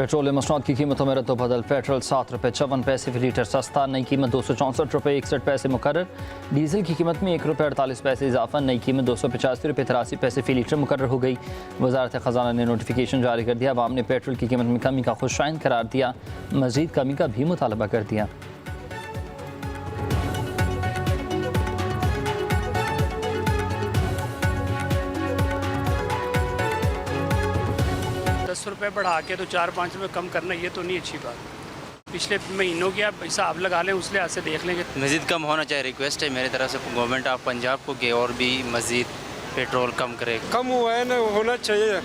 Petroleum मसनूआत की कीमतों में रद्दबदल। पेट्रोल 7 रुपये 54 पैसे फी लीटर सस्ता, नई कीमत 264 रुपये 61 पैसे मुकर्रर। डीजल की कीमत में 1 रुपये 48 पैसे इजाफा, नई कीमत 285 रुपये 83 पैसे फी लीटर मुकर्रर हो गई। वजारत ख़जाना ने नोटिफिकेशन जारी कर दिया। अवाम ने पेट्रोल की कीमत में कमी का खुशाइन करार दिया, मज़ीद कमी का भी मुतालबा कर दिया। ₹10 बढ़ा के तो 4-5 रुपये कम करना, ये तो नहीं अच्छी बात। पिछले महीनों की आप हिसाब लगा लें, उस लिहाज से देख लेंगे। मज़ीद कम होना चाहिए। रिक्वेस्ट है मेरी तरफ से गवर्नमेंट ऑफ पंजाब को कि और भी मज़ीद पेट्रोल कम करे। कम हुआ है ना, होना चाहिए,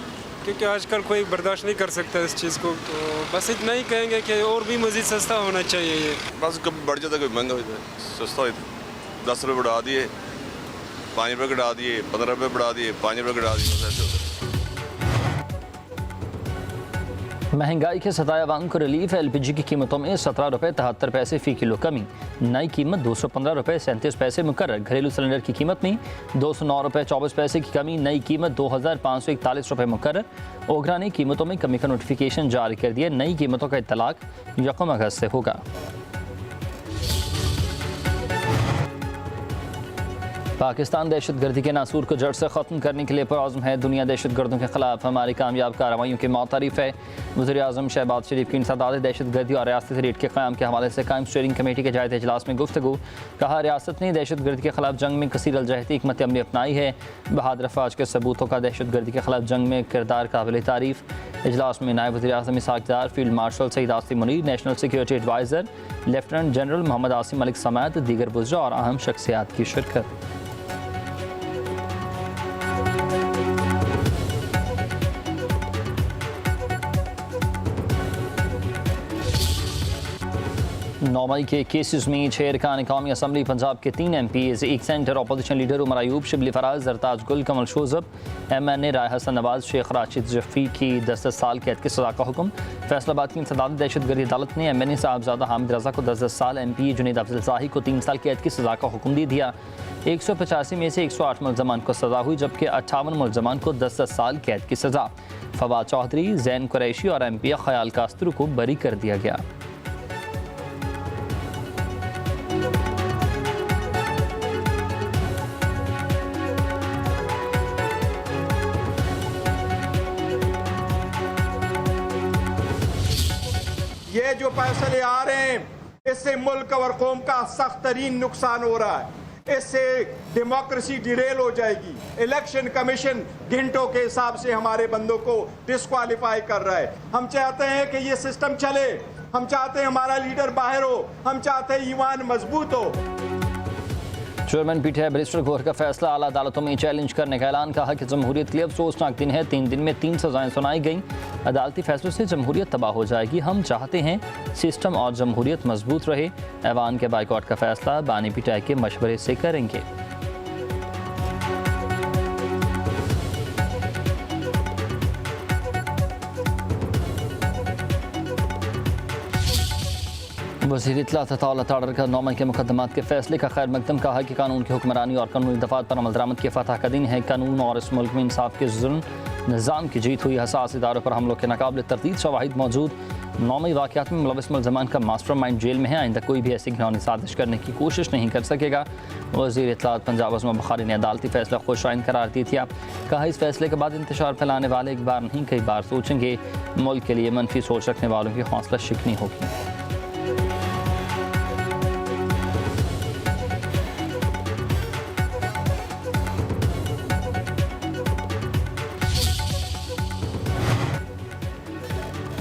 क्योंकि आजकल कोई बर्दाश्त नहीं कर सकता इस चीज़ को। तो बस इतना ही कहेंगे कि और भी मज़ीद सस्ता होना चाहिए। ये बस कभी बढ़ जाता, कभी महंगा हो जाता, सस्ता हो जाता। 10 रुपये बढ़ा दिए, 5 रुपये घटा दिए, 15 रुपये बढ़ा दिए, 5 रुपये घटा दिए, बस ऐसे होता है। महंगाई के सताए अवाम को रिलीफ। LPG की कीमतों में 17 रुपये 73 पैसे फ़ी किलो कमी, नई कीमत 215 रुपये 37 पैसे मुकर्रर। घरेलू सिलेंडर की कीमत में 209 रुपये 24 पैसे की कमी, नई कीमत 2541 रुपये मुकर्रर। ओगरा ने कीमतों में कमी का नोटिफिकेशन जारी कर दिया। नई कीमतों का इत्तलाक 1 अगस्त से होगा। पाकिस्तान दहशतगर्दी के नासूर को जड़ से ख़त्म करने के लिए पुरअज़्म है। दुनिया दहशतगर्दों के खिलाफ हमारी कामयाब कार्रवाइयों की मुतारिफ है। वज़ीर आज़म शहबाज शरीफ की इंसदाद दहशतगर्दी और रियासती रेट के क़याम के हवाले से कायम स्टीयरिंग कमेटी के जायज़ इजलास में गुफ्तगू। कहा, रियासत ने दहशतगर्दी के खिलाफ जंग में कसीर अलजहती हिकमत अमली अपनाई है। बहादुर अफवाज के सबूतों का दहशतगर्दी के खिलाफ जंग में किरदार काबिल तारीफ़। इजलास में नायब वज़ीर आज़म Ishaq Dar, field marshal Syed Asim Munir, national security adviser lieutenant general Mohammad Asim Malik समेत दीगर बुज़रा और अहम शख्सियात की शिरकत। नौमई के केसेस में 6 अरकान कौमी असम्बली पंजाब के 3 MPs, एक centre opposition leader Umar Ayub, Shibli Faraz, Zartaj Gul, Kamal Shozab, MNA राय हसन नवाज, शेख राशिद जफ़ी की 10 साल कैद की सज़ा का हुक्म। फैसलाबाद की इंसदाद दहशतगर्दी अदालत ने MNA साहबजादा हामिद रज़ा को 10 साल, MP जुनैद अफजल शाही को 3 साल कैद की सज़ा का हुक्म दे दिया। 185 में से 108 मुलजमान को सज़ा हुई, जबकि 58 मुलजमान को 10 साल कैद की सज़ा। फवाद चौधरी, जैन कुरैशी और MP ख्याल कास्तरू को बरी कर दिया गया। ये जो फैसले आ रहे हैं, इससे मुल्क और कौम का सख्त तरीन नुकसान हो रहा है। इससे डेमोक्रेसी डिरेल हो जाएगी। इलेक्शन कमीशन घंटों के हिसाब से हमारे बंदों को डिस्क्वालीफाई कर रहा है। हम चाहते हैं कि ये सिस्टम चले, हम चाहते हैं हमारा लीडर बाहर हो, हम चाहते हैं ईमान मजबूत हो। चेयरमैन PTI बैरिस्टर गौहर का फैसला आला अदालतों में चैलेंज करने का ऐलान। कहा कि जमहूरियत के लिए अफसोसनाक दिन है। 3 दिन में 3 सजाएं सुनाई गईं। अदालती फैसलों से जमहूरियत तबाह हो जाएगी। हम चाहते हैं सिस्टम और जमहूरियत मजबूत रहे। ऐवान के बाइकआउट का फैसला बानी PTI के मशवरे से करेंगे। वज़ीर इत्तलात ताड़र का 9 मई के मुकदमात के फैसले का खैर मकदम। कहा कि कानून की हुक्मरानी और कानूनी दफात पर अमल दरामद की फतह का दिन है। कानून और इस मुल्क में इंसाफ के जुल्म निज़ाम की जीत हुई। हसास इदारों पर हमलों के नाकाबिल तरदीद शवाहिद मौजूद। 9 मई वाक़यात में मुलविस मुलज़मान का मास्टर माइंड जेल में है। आइंदा कोई भी ऐसी घिनौनी साजिश करने की कोशिश नहीं कर सकेगा। वज़ीर इत्तलात पंजाब अज़मा बुखारी ने अदालती फैसला खुशाइन करार दी थी। कहा, इस फैसले के बाद इंतशार फैलाने वाले एक बार नहीं कई बार सोचेंगे। मुल्क के लिए मनफी सोच रखने वालों की हौसला शिकनी होगी।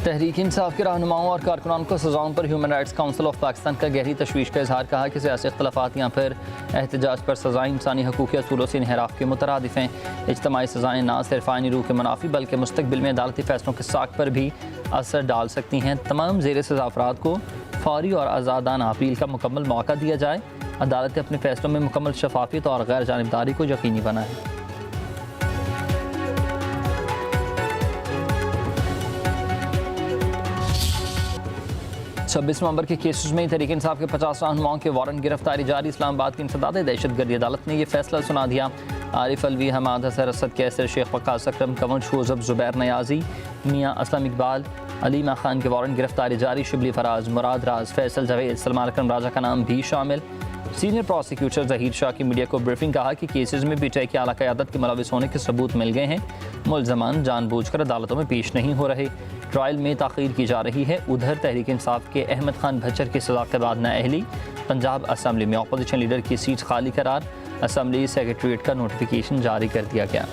तहरीक इंसाफ के रहनुमाओं और कारकुनान को सजाओं पर human rights council of Pakistan का गहरी तशवीश का इजहार। कहा कि सियासी इख्तलाफात या फिर एहतजाज पर सजाएं इंसानी हकूक़ी असूलों से इन्हिराफ के मुतरादिफ हैं। इज्तमाई सजाएं ना सिर्फ आइनी रूह के मुनाफी बल्कि मुस्तकबिल में अदालती फैसलों के साख पर भी असर डाल सकती हैं। तमाम ज़ेर सज़ा अफराद को फौरी और आज़ादाना अपील का मुकम्मल मौका दिया जाए। अदालतें अपने फैसलों में मुकम्मल शफाफियत और गैर जानिबदारी को यकीनी बनाएं। 26 नवंबर के केसेस में तहरीक इंसाफ के 50 रहनुमाओं के वारंट गिरफ्तारी जारी। इस्लामाबाद की इंसदाद दहशतगर्दी अदालत ने यह फैसला सुना दिया। आरिफ अलवी, हमाद हसन, असद कैसर, शेख वकास अकरम, कंवर शोजब, जुबैर नयाजी, मियाँ असलम इकबाल, अलीमा खान के वारंट गिरफ्तारी जारी। शिबली फराज, मुराद राज, फैसल जावेद, सलमान अकरम राजा का नाम भी शामिल। सीनियर प्रोसिक्यूटर जहीर शाह की मीडिया को ब्रीफिंग, कहा कि केसेस में पीटीआई की आला क़यादत के मुलविस होने के सबूत मिल गए हैं। मुलजमान जानबूझकर अदालतों में पेश नहीं हो रहे, ट्रायल में ताख़ीर की जा रही है। उधर तहरीक इंसाफ के अहमद खान भच्चर की सज़ा के बाद नाअहली। पंजाब असम्बली में अपोजिशन लीडर की सीट खाली करार। असम्बली सेक्रेटरीट का नोटिफिकेशन जारी कर दिया गया।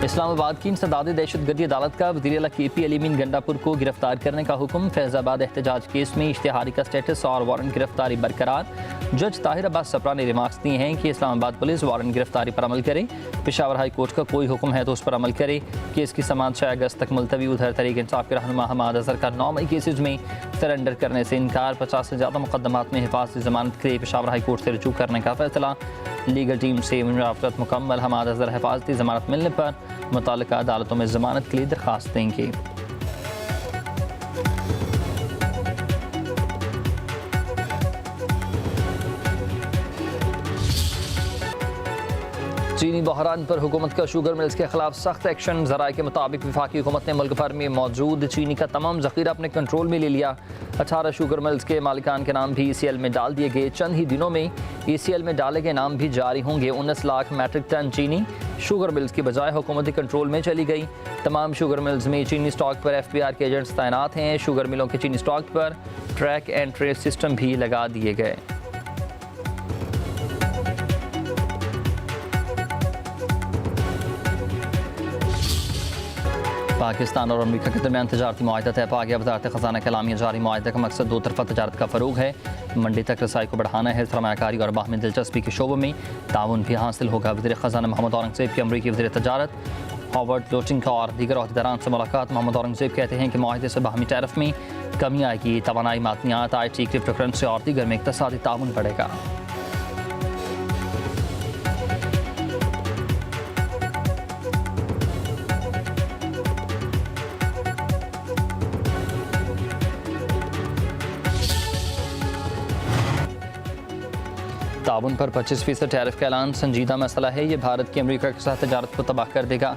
इस्लामाबाद की इंसदाद दहशतगर्दी अदालत का वज़ीर आला KP अली मीन गंडापुर को गिरफ्तार करने का हुक्म। फैज़ाबाद एहतजाज केस में इश्तिहारी का स्टेटस और वारंट गिरफ्तारी बरकरार। जज ताहिर अब्बास सप्रा ने रिमार्क्स दिए हैं कि इस्लामाबाद पुलिस वारंट गिरफ्तारी पर अमल करे। पेशावर हाई कोर्ट का कोई हुक्म है तो उस पर अमल करे। केस की समाअत 6 अगस्त तक मुलतवी। उधर तहरीक इंसाफ के रहनुमा हमाद अजहर का 9 मई केसेज में सरेंडर करने से इनकार। 50 से ज़्यादा मुकदमात में हिफाजती ज़मानत के लिए पेशावर हाई कोर्ट से रजू करने का फैसला। लीगल टीम से मुशावरत मुकम्मल। हमाद अजहर हिफाजती ज़मानत मिलने पर मुतल्लिका अदालतों में ज़मानत के लिए दरख्वास्त देंगे। चीनी बहरान पर हुकूमत का शुगर मिल्स के खिलाफ सख्त एक्शन। ज़राए के मुताबिक वफाकी हुकूमत ने मुल्क भर में मौजूद चीनी का तमाम ज़ख़ीरा अपने कंट्रोल में ले लिया। 18 शुगर मिल्स के मालिकान के नाम भी ECL में डाल दिए गए। चंद ही दिनों में ECL में डाले गए नाम भी जारी होंगे। 19 लाख मैट्रिक टन चीनी शुगर मिल्स की बजाय हुकूमती कंट्रोल में चली गई। तमाम शुगर मिल्स में चीनी स्टॉक पर FBR के एजेंट्स तैनात हैं। शुगर मिलों के चीनी स्टॉक पर ट्रैक एंड ट्रेस सिस्टम भी लगा दिए गए। पाकिस्तान और अमेरिका के दरमियान तजारती मुआहदा तय पा गया। वज़ारत ख़ज़ाना के एलामिया जारी मुआहदे का मकसद दो तरफ़ा तजारत का फ़रोग़ है। मंडी तक रसाई को बढ़ाना है। सरमायाकारी और बाहमी दिलचस्पी के शोबों में ताउन भी हासिल होगा। वज़ीर ख़ज़ाना मोहम्मद औरंगज़ेब की अमरीकी वज़ीर तजारत हॉवर्ड लोटिंग का और दीगर अहदेदारान से मुलाकात। मोहम्मद औरंगज़ेब कहते हैं कि मुआहदे से बाहमी टैरिफ में कमी आएगी। तवानाई, मादनियात, IT, क्रिप्टो करेंसी और दीगर में इक़्तिसादी ताउन बढ़ेगा। ताउन पर 25% टैरिफ का ऐलान संजीदा मसला है। ये भारत की अमेरिका के साथ तजारत को तबाह कर देगा।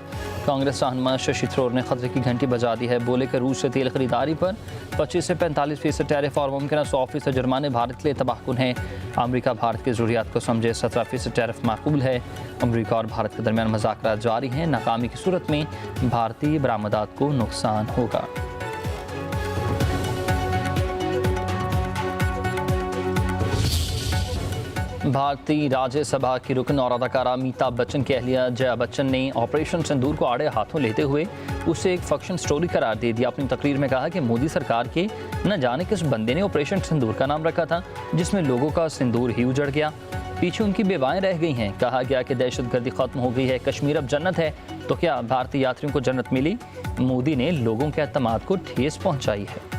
कांग्रेस रहनुमा शशि थरूर ने खतरे की घंटी बजा दी है। बोले कि रूस से तेल खरीदारी पर 25 से 45% टैरिफ और मुमकिन 100% जुर्माने भारत के लिए तबाहकुन है। अमेरिका भारत की ज़रूरियात को समझे। 17% टैरिफ माकूल है। अमेरिका और भारत के दरमियान मुज़ाकरात जारी हैं। नाकामी की सूरत में भारतीय बरामदात को नुकसान होगा। भारतीय राज्यसभा की रुकन और अदाकारा अमिताभ बच्चन की अहलिया जया बच्चन ने ऑपरेशन सिंदूर को आड़े हाथों लेते हुए उसे एक फक्शन स्टोरी करार दे दिया। अपनी तकरीर में कहा कि मोदी सरकार के न जाने किस बंदे ने ऑपरेशन सिंदूर का नाम रखा था, जिसमें लोगों का सिंदूर ही उजड़ गया। पीछे उनकी बेवाएं रह गई हैं। कहा गया कि दहशतगर्दी खत्म हो गई है, कश्मीर अब जन्नत है। तो क्या भारतीय यात्रियों को जन्नत मिली? मोदी ने लोगों के एतमाद को ठेस पहुँचाई है।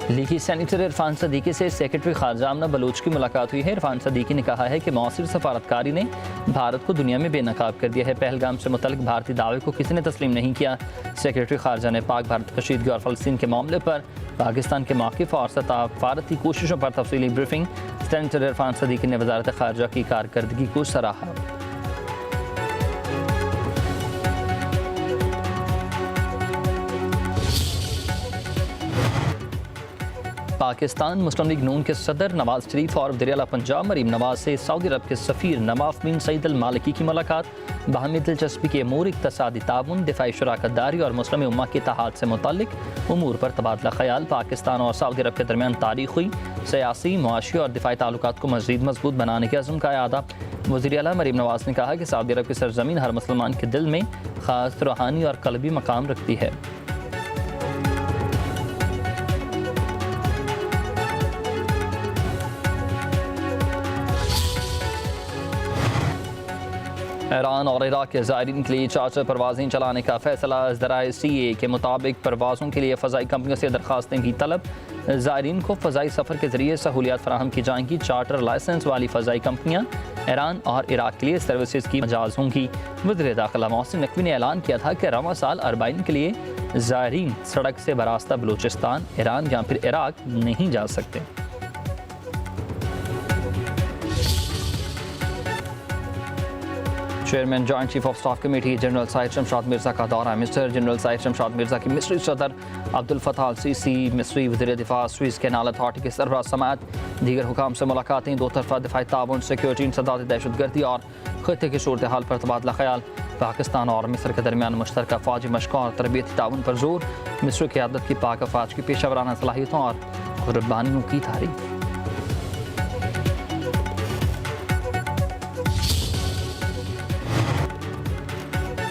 लीगी सेनेटर इरफान सदीकी से सेक्रेटरी खारजा आमना बलोच की मुलाकात हुई है। इरफान सदीकी ने कहा है कि मौसर सफारतकारी ने भारत को दुनिया में बेनकाब कर दिया है। पहलगाम से मुतल्लिक भारतीय दावे को किसी ने तस्लीम नहीं किया। सेक्रेटरी खारजा ने पाक भारत कशीदगी और फ़लस्तीन के मामले पर पाकिस्तान के मौक़िफ़ और सफारती कोशिशों पर तफसीली ब्रीफिंग। सेनेटर इरफान सदीकी ने वज़ारत ख़ारजा की कारकर्दगी को सराहा। पाकिस्तान मुस्लिम लीग नून के सदर नवाज शरीफ और वज़ीर आला पंजाब मरीम नवाज से सऊदी अरब के सफ़ीर नवाफ बिन सईद अल मालिकी की मुलाकात। बाहमी दिलचस्पी के अमूर, इक़्तिसादी ताउन, दिफ़ाई शराकतदारी और मुस्लिम उम्मा के इत्तेहाद से मुतल्लिक़ उमूर पर तबादला ख़याल। पाकिस्तान और सऊदी अरब के दरमियान तारीख़ी, सियासी, मुआशी और दिफ़ाई ताल्लुकात को मज़ीद मजबूत बनाने के अज़्म का इआदा। वज़ीर आला मरीम नवाज ने कहा कि सऊदी अरब की सरज़मीन हर मुसलमान के दिल में ख़ास रूहानी और क़ल्बी मकाम रखती है। ईरान और इराक के ज़ायरीन के लिए चार्टर परवाज़ें चलाने का फैसला। ज़राए CA के मुताबिक परवाज़ों के लिए फ़ज़ाई कंपनियों से दरख्वास्तें की तलब। ज़ायरीन को फ़ज़ाई सफ़र के ज़रिए सहूलियात फराहम की जाएंगी। चार्टर लाइसेंस वाली फ़ज़ाई कंपनियाँ ईरान और इराक के लिए सर्विसेज की मजाज होंगी। वज़ीर दाखिला मोहसिन नकवी ने ऐलान किया था कि रवां साल अरबाइन के लिए ज़ायरीन सड़क से बरास्ता बलूचिस्तान, ईरान या फिर इराक नहीं जा सकते। Chairman joint chief of staff committee general Sahir Shamshad Mirza का दौरा। मिस्टर जनरल साहिर शमशाद मिर्ज़ा की मिस्री सदर अब्दुल फताह अल सीसी, मिस्री वज़ीर दिफा, स्विस कैनाल अथॉरिटी के सरबराह समेत दीगर हुकाम से मुलाकातें। दो तरफा दिफाई ताउन, सिक्योरिटी इंसदाद, दहशतगर्दी और खत्े की सूरत हाल पर तबादला ख्याल। पाकिस्तान और मिस्र के दरमियान मुश्तरका फ़ौजी मशक़ों और तरबियती ताउन पर जोर। मिस्र की क़यादत की पाक अफ़वाज की पेशा वराना सलाहियतों और कुर्बानियों की तारीफ।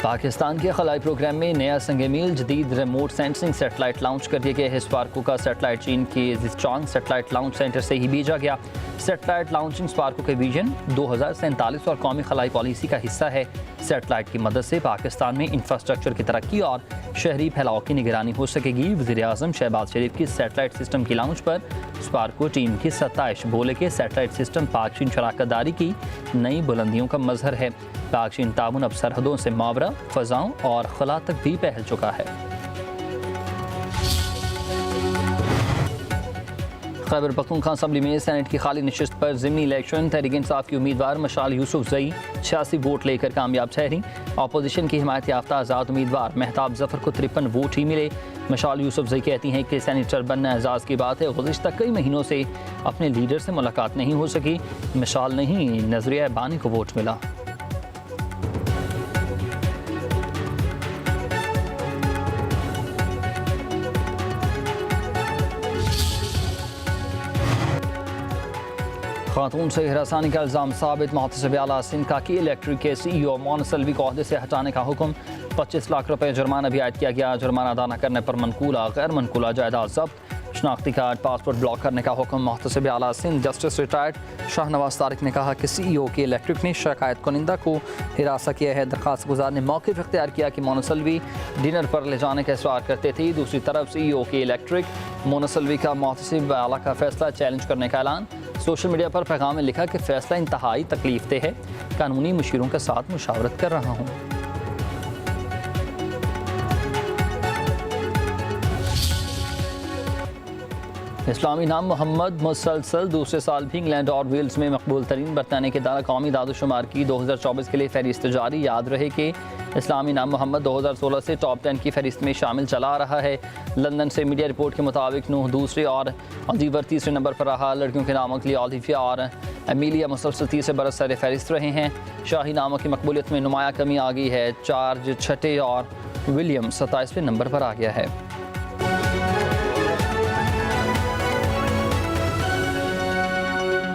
पाकिस्तान के खलाई प्रोग्राम में नया संग मील जदीद रिमोट सेंसिंग सेटेलाइट लॉन्च कर दिया गया है। स्पार्को का सेटेलाइट चीन के जिस्चांग सेटेलाइट लॉन्च सेंटर से ही भेजा गया। सेटेलाइट लॉन्चिंग स्पार्को के विजन 2047 और कौमी खलाई पॉलिसी का हिस्सा है। सेटेलाइट की मदद से पाकिस्तान में इंफ्रास्ट्रक्चर की तरक्की और शहरी फैलाव की निगरानी हो सकेगी। वज़ीर-ए-आज़म शहबाज शरीफ की सेटेलाइट सिस्टम की लॉन्च पर स्पार्को टीम की 27 बोले के सेटेलाइट सिस्टम पाक चीन शराकतदारी की नई बुलंदियों का मजहर है। पाक चीन ताउन अब सरहदों से मावरा, फ़ज़ाओं और खला तक भी फैल चुका है। खैबर पख्तूनख्वा असम्बली में सेनेट की खाली नशिस्त पर ज़िमनी इलेक्शन। तहरीक इंसाफ की उम्मीदवार मशाल यूसुफजई 86 वोट लेकर कामयाब ठहरी। अपोजिशन की हिमायत याफ्ता आज़ाद उम्मीदवार महताब जफ़र को 53 वोट ही मिले। मशाल यूसुफजई कहती हैं कि सेनेटर बनना एजाज़ की बात है। गुज़िश्ता कई महीनों से अपने लीडर से मुलाकात नहीं हो सकी। मशाल नहीं, नज़रिया बानी को वोट मिला। खातून से हिरासानी का इल्ज़ाम साबित। मोहतसिब आला सिंध की इलेक्ट्रिक के CEO मोनसलवी को ओहदे से हटाने का हुक्म। 25 लाख रुपए जुर्माना भी आयद किया गया। जुर्माना अदा न करने पर मनकूला गैर मनकूला जायदाद जब्त। शनाख्ती कार्ड, पासपोर्ट ब्लॉक करने का हुक्म। मोहतसिब आला सिंध जस्टिस रिटायर्ड शाहनवाज तारिक ने कहा कि CEO की इलेक्ट्रिक ने शिकायत कुनिंदा को हिरासा किया है। दरख्वास्त गुजार ने मौक़िफ़ इख्तियार किया कि मोनसलवी डिनर पर ले जाने का इसरार करते थे। दूसरी तरफ CEO की इलेक्ट्रिक मोनसलवी का मोहतसिब आला का फैसला चैलेंज करने का ऐलान। सोशल मीडिया पर पैगाम में लिखा कि फैसला इंतहाई तकलीफ दे है। कानूनी मुशीरों के साथ मुशावरत कर रहा हूँ। इस्लामी नाम मोहम्मद मुसलसल दूसरे साल भी इंग्लैंड और वेल्स में मकबूल तरीन बरताने के दारा कौमी दादुशुमार की 2024 के लिए फहरिस्त जारी। याद रहे कि इस्लामी नाम मोहम्मद 2016 से टॉप 10 की फहरिस्त में शामिल चला रहा है। लंदन से मीडिया रिपोर्ट के मुताबिक नूह दूसरे और ऑलिवर तीसरे नंबर पर रहा। लड़कियों के नामों के लिए ओलिविया और एमिलिया मुसलसल तीसरे बरस सर फहरिस्त रहे हैं। शाही नामों की मकबूलियत में नुमाया कमी आ गई है। चार्ज छठे और विलियम 27वें नंबर पर आ गया है।